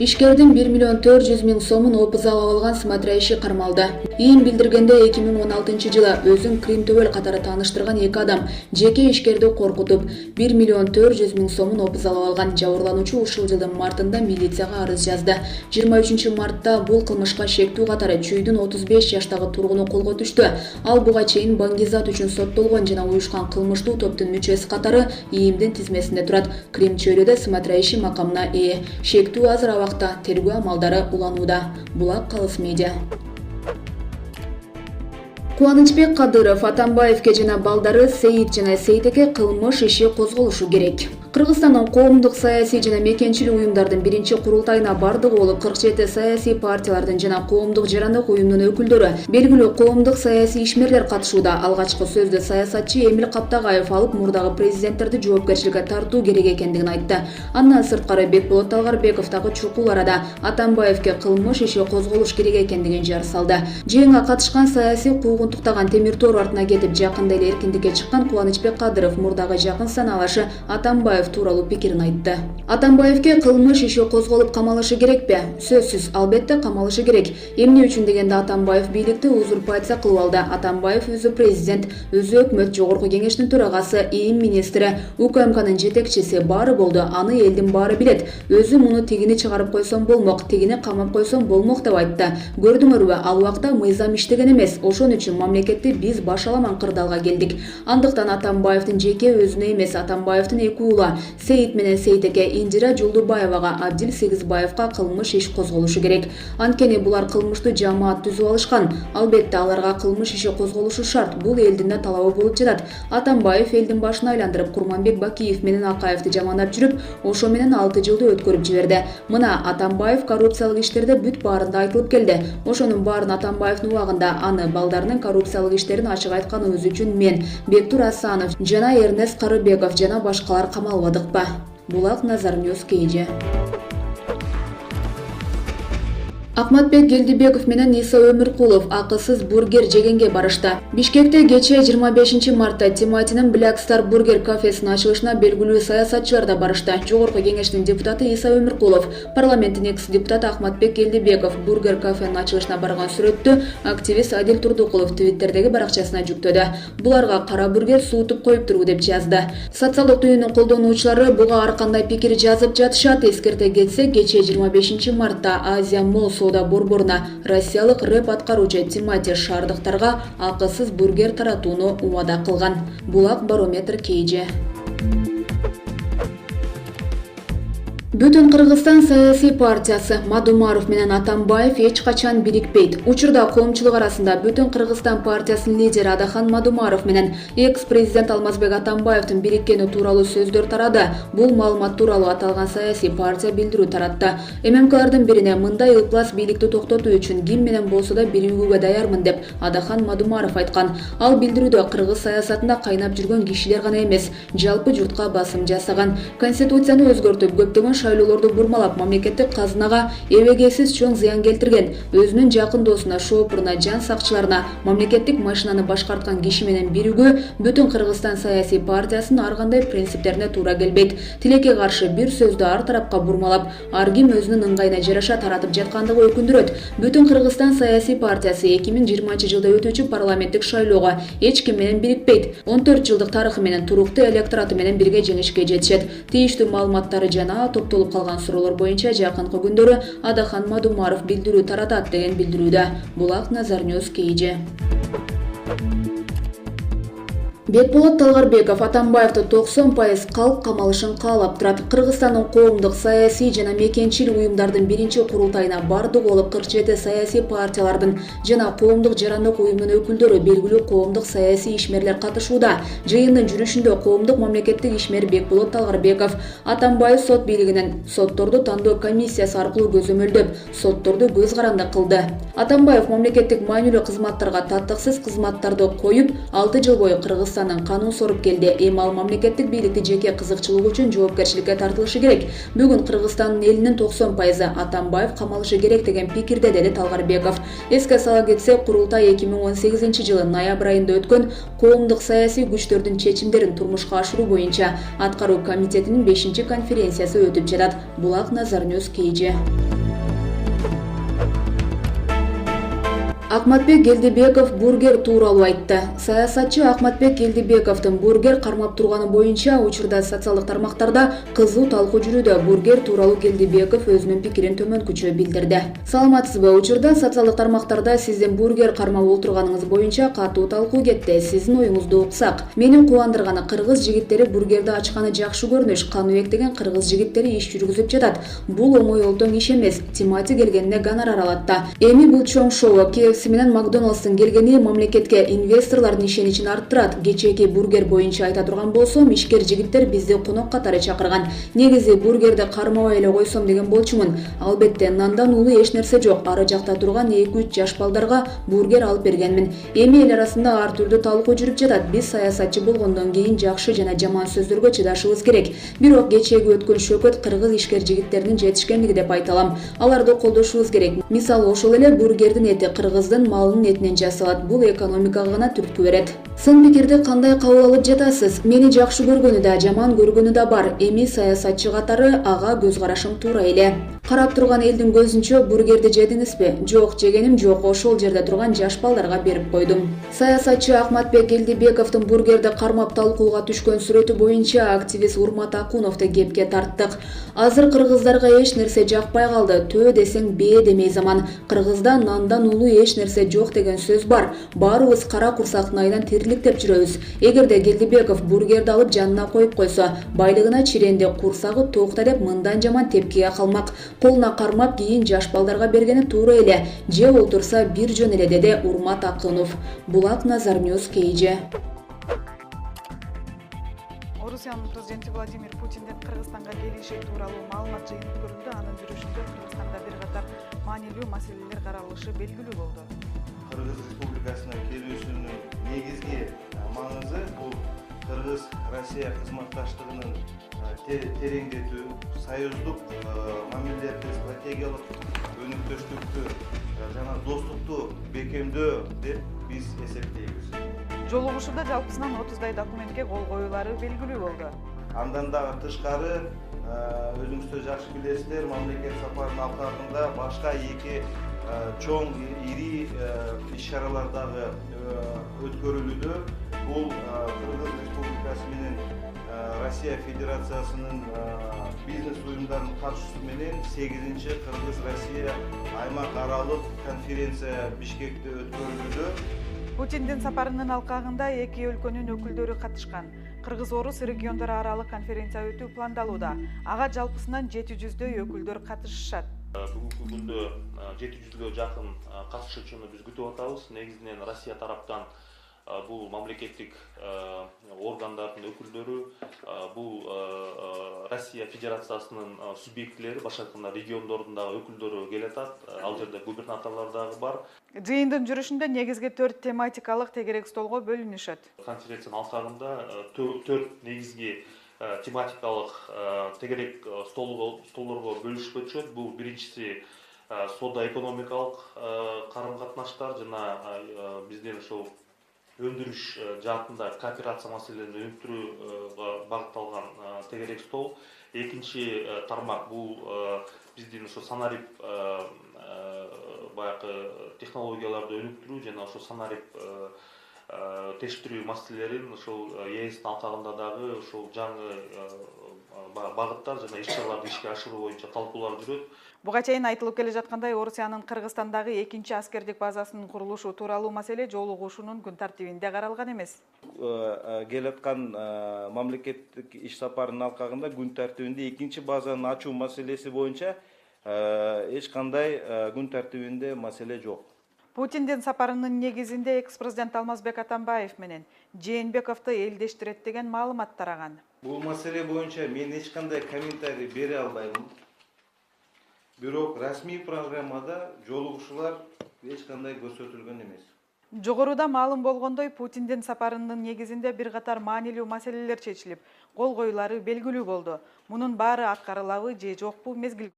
Ишкердин 1,4 миллион сомун опуз алып алган смотрящий кармалды. Ийин билдиргенде 2016 жылы өзүн Крим төбөл катары тааныштырган эки адам жеке ишкерди коркутуп 1,4 миллион сомун опуз алып алган. Жабырлануучу ушул жылдын мартында милицияга арыз жазды. 23 мартта бул кылмышка шектүү катары Чүйдүн 35 жаштагы тургуну колго түштү. Ал буга чейин баңгизат үчүн соттолгон жана уюшкан кылмыштуу топтун мүчөсү катары ИИМдин тизмесинде турат. Крим чөйрөдө смотрящий макамына ээ. Шектүү азыр абакта, тергөө амалдары уланууда. Булак Калыс медиа. Кубанычбек Кадыров Атамбаевке жана балдары Сейит жана Сейтеке кылмыш иши козголушу керек. Кыргызстандын коомдук саясий жана мекенчилик уюмдардын биринчи курултайына бардыгы болуп 47 саясий партиялардын жана коомдук жарандык уюмдун өкүлдөрү, белгилүү коомдук саясий ишмерлер катышууда. Алгачкы сөздү саясатчы Эмил Каптагаев алып, мурдагы президенттерди жоопкерчиликке тартуу керек экендигин айтты. Андан сырткары Бекболот Талгарбеков дагы чукул арада Атамбаевке кылмыш иши козголуш керек экендигин жар салды. Жыйынга катышкан саясий куугунтуктаган темир тоор артына кетип жакында эле эркиндикке чыккан Кубанычбек Кадыров мурдагы жакын саналашы Атамбаев тууралуу пикирин айтты. Атамбаевке кылмыш иши козголуп камалышы керекпи? Сөзсүз, албетте камалышы керек. Эмне үчүн дегенде Атамбаев бийликти узурпация кылып алды. Атамбаев өзү президент, өзү өкмөт, жогорку кеңештин төрагасы, ИИМ министри, УКМКнын жетекчиси баары болду. Аны элдин баары билет. Өзү муну тигини чыгарып койсом болмок, тигини камап койсом болмок деп айтты. Көрдүңөрбү, ал убакта мыйзам иштеген эмес. Ошон үчүн мамлекетти биз баш аламан кырдаалга келдик. Андыктан Атамбаевдин жеке өзүнө эмес, Атамбаевдин эки уулу Сейит менен Сейтеке Индира Жулдубаевага, Абдил Сегизбаевга кылмыш иш козголушу керек. Анткени булар кылмыштуу жамаат түзүп алышкан. Албетте аларга кылмыш иши козголушу шарт. Бул элдин да талабы болуп жатат. Атамбаев элдин башын айландырып, Курманбек Бакиев менен Акаевди жамандап жүрүп, ошо менен 6 жылды өткөрүп жиберди. Мына Атамбаев коррупциялык иштерде бүт баарында айтылып келди. Ошонун баарын Атамбаевдин убагында аны балдарынын коррупциялык иштерин ачык айтканыбыз үчүн мен, Бектур Асанов жана Эрнест Карыбеков жана башкалар камалбадыкпы? Булак Назар Ньюс KG. Акматбек Гелдибеков менен Иса Өмүркулов акысыз бургер жегенге барышты. Бишкекте кечээ 25 мартта Тиматинин Black Star бургер кафесинин ачылышына белгилүү саясатчылар да барышты. Жогорку кеңештин депутаты Иса Өмүркулов, парламенттин экс-депутаты Акматбек Гелдибеков бургер кафенин ачылышына барган сүрөттү активист Адил Турдукулов Твиттердеги баракчасына жүктөдү. Буларга кара бургер суутуп коюптурбу деп жазды. Социалдык түйүнүн колдонуучулары буга ар кандай пикир жазып жатышат. Эскерте кетсек, кечээ 25 мартта Азия Молл соода борборуна россиялык рэп аткаруучу Тимати шаардыктарга акысыз бургер таратууну убада кылган. Булак Барометр KG. Бүтүн Кыргызстан саясий партиясы Мадумаров менен Атамбаев эч качан бирикпейт. Учурда коомчулук арасында Бүтүн Кыргызстан партиясынын лидери Адахан Мадумаров менен экс-президент Алмазбек Атамбаевдин бириккени тууралуу сөздөр тарады. Бул маалымат тууралуу аталган саясий партия билдирүү таратты. ММКлардын бирине мындай ыплас бийликти токтотуу үчүн ким менен болсо да биригүүгө даярмын деп Адахан Мадумаров айткан. Ал билдирүүдө кыргыз саясатында кайнап жүргөн кишилер гана эмес, жалпы журтка басым жасаган, конституцияны өзгөртүп, көптөгөн шайлоолорду бурмалап, мамлекеттик казынага эбегейсиз чоң зыян келтирген, өзүнүн жакын досуна, шоопуруна, жан сакчыларына мамлекеттик машинаны башкарткан киши менен биригүү Бүтүн Кыргызстан саясий партиясынын ар кандай принциптерине туура келбейт. Тилекке каршы бир сөздү ар тарапка бурмалап, ар ким өзүнүн ыңгайына жараша таратып жаткандыгы өкүндүрөт. Бүтүн Кыргызстан саясий партиясы 2020 жылда өтүүчү парламенттик шайлоого эч ким менен бирикпейт. 14 жылдык тарыхы менен туруктуу электораты менен бирге жеңишке жетишет. Тийиштүү маалыматтары жана топтолуп калган суроолор боюнча жакынкы күндөрү Адахан Мадумаров билдирүү таратат деген билдирүүдө. Булак Назар Ньюс KG. Бекболот Талгарбеков Атамбаевди 90% калк камалышын каалап турат. Кыргызстандын коомдук саясий жана мекенчилик уюмдардын биринчи курултайына бардыгы болуп 47 саясий партиялардын жана коомдук жарандык уюмдун өкүлдөрү, белгилүү коомдук саясий ишмерлер катышууда. Жыйындын жүрүшүндө коомдук мамлекеттик ишмер Бекболот Талгарбеков Атамбаев сот бийлигинин сотторду тандоо комиссиясы аркылуу көзөмөлдөп, сотторду көз каранды кылды. Атамбаев мамлекеттик маанилүү кызматтарга татыксыз кызматтарды коюп, 6 жыл бою Кыргызстан Кыргызстандын канун соруп келди. Эми ал мамлекеттик бийликти жеке кызыкчылыгы үчүн жоопкерчиликке тартылышы керек. Бүгүн Кыргызстандын элинин 90% Атамбаев камалышы керек деген пикирде, деди Талгарбеков. Эске сала кетсек, курултай 2018-жылы ноябрь айында өткөн коомдук саясий күчтөрдүн чечимдерин турмушка ашыруу боюнча аткаруу комитетинин 5-конференциясы өтүп жатат. Булак Назар Ньюс KG. Акматбек Келдибеков бургер тууралуу айтты. Саясатчы Акматбек Келдибековдун бургер кармап турганы боюнча учурда социалдык тармактарда кызуу талкуу жүрүүдө. Бургер тууралуу Келдибеков өзүнүн пикирин төмөнкүчө билдирди. Саламатсызбы? Учурда социалдык тармактарда сиздин бургер кармап отурганыңыз боюнча катуу талкуу кетти. Сиздин оюңузду уксак. Мени кубандырганы, кыргыз жигиттери бургерди ачканы жакшы көрүнүш. Каныбек деген кыргыз жигиттери иш жүргүзүп жатат. Бул оңой олтоң иш эмес. Тимати келгенине гонорар алат да. Эми бул чоң шоу. Менен Макдоналдстын келгени мамлекетке инвесторлордун ишеничин арттырат. Кечээки бургер боюнча айта турган болсом, ишкер жигиттер бизди конок катары чакырган. Негизи бургерди кармабай эле койсом деген болчумун. Албетте, нандан улуу эч нерсе жок. Ары жакта турган 2-3 жаш балдарга бургер алып бергенмин. Эми эл арасында ар түрдүү талкуу жүрүп жатат. Биз саясатчы болгондон кийин жакшы жана жаман сөздөргө чыдашыбыз керек. Бирок кечээги өткөн шөкөт кыргыз ишкер жигиттеринин жетишкендиги деп айта алам. Аларды колдошубуз керек. Мисалы, ошол эле бургердин эти кыргыздын малынын этинен жасалат. Бул экономикага гана түрткү берет. Сын пикирди кандай кабыл алып жатасыз? Мени жакшы көргөнү да, жаман көргөнү да бар. Эми саясатчы катары ага көз карашым туура эле. Карап турган элдин көзүнчө бургерди жедиңизби? Жок, жегеним жок. Ошол жерде турган жаш балдарга берип койдум. Саясатчы Акматбек Келдибековдун бургерди кармап талкууга түшкөн сүрөтү боюнча активист Урмат Акуновду кепке тарттык. Азыр кыргыздарга эч нерсе жакпай калды. Төө десең бээ демей заман. Кыргызда нандан улуу эч нерсе жок деген сөз бар. Баарыбыз кара курсактын айынан тириликтеп жүрөбүз. Эгерде Келдибеков бургерди алып жанына коюп койсо, байлыгына чиренди, курсагы токта деп мындан жаман тепкиге калмак. Колуна кармап кийин жаш балдарга бергени туура эле. Жеп олтурса бир жөн эле, деди Урмат Акунов. Булак Назар Ньюс KG. Орусиянын президенти Владимир Путиндин Кыргызстанга келиши тууралуу маалымат жыйынтык көрүлдү. Анын жүрүшүндө Кыргызстанда бир катар маанилүү маселелер каралышы белгилүү болду. Кыргыз Республикасына келүүсүнүн негизги маңызы бул Кыргыз-Россия кызматташтыгынын тереңдетүү, союздук мамилелерди, стратегиялык өнүктүштүктү жана достукту бекемдөө деп биз эсептейбиз. Жолугушууда жалпысынан 30дай документке кол коюлары белгилүү болду. Андан дагы тышкары, өзүңүз да жакшы билесиздер, мамлекет сапарынын алкагында башка эки чоң ири иш-чаралар дагы өткөрүлүүдө. Бул Кыргыз Республикасы менен Россия Федерациясынын бизнес уюмдарынын катышуусу менен 8-чи Кыргыз-Россия аймак аралык конференция Бишкекте өткөрүлүүдө. Путиндин сапарынын алкагында эки өлкөнүн өкүлдөрү катышкан. Кыргыз-орус региондор аралык конференция өтүү пландалууда. Ага жалпысынан 700дөй өкүлдөр катышышат. Бүгүнкү күндө 700ге жакын катышуучуну биз күтүп атабыз. Негизинен Россия тараптан бул мамлекеттик органдардын өкүлдөрү, бул Россия Федерациясынын субъектилери, башка айтканда региондордун дагы өкүлдөрү келатат. Ал жерде губернаторлор дагы бар. Жыйындын жүрүшүндө негизги 4 тематикалык тегерек столго бөлүнүшөт. Конференциянын алкагында 4 негизги тематикалык тегерек столдорго бөлүшпөчү. Бул биринчиси соода экономикалык карым-катнаштар жана биздин ошол өндүрүш жаатында кооперация маселелерин өнүктүрүүгө багытталган тегерек стол. Экинчи тармак бул биздин ошо санарип баягы технологияларды өнүктүрүү жана ошо санарип тештирүү маселелерин ошол ЕСтин алкагында дагы ошол жаңы багыттар жана иш-чараларды ишке ашыруу боюнча талкуулар жүрөт. Буга чейин айтылып келе жаткандай, Орусиянын Кыргызстандагы экинчи аскердик базасынын курулушу тууралуу маселе жолугушуунун күн тартибинде каралган эмес. Келаткан мамлекеттик иш сапарынын алкагында күн тартибинде экинчи базаны ачуу маселеси боюнча эч кандай күн тартибинде маселе жок. Путиндин сапарынын негизинде экс-президент Алмазбек Атамбаев менен Жээнбековду элдештирет деген маалымат тараган. Бул маселе боюнча мен эч кандай комментарий бере албайм. Бирок расмий программада жолугушуулар эч кандай көрсөтүлгөн эмес. Жогоруда маалым болгондой, Путиндин сапарынын негизинде бир катар маанилүү маселелер чечилип, кол коюлары белгилүү болду. Мунун баары аткарылабы же жокпу мезгил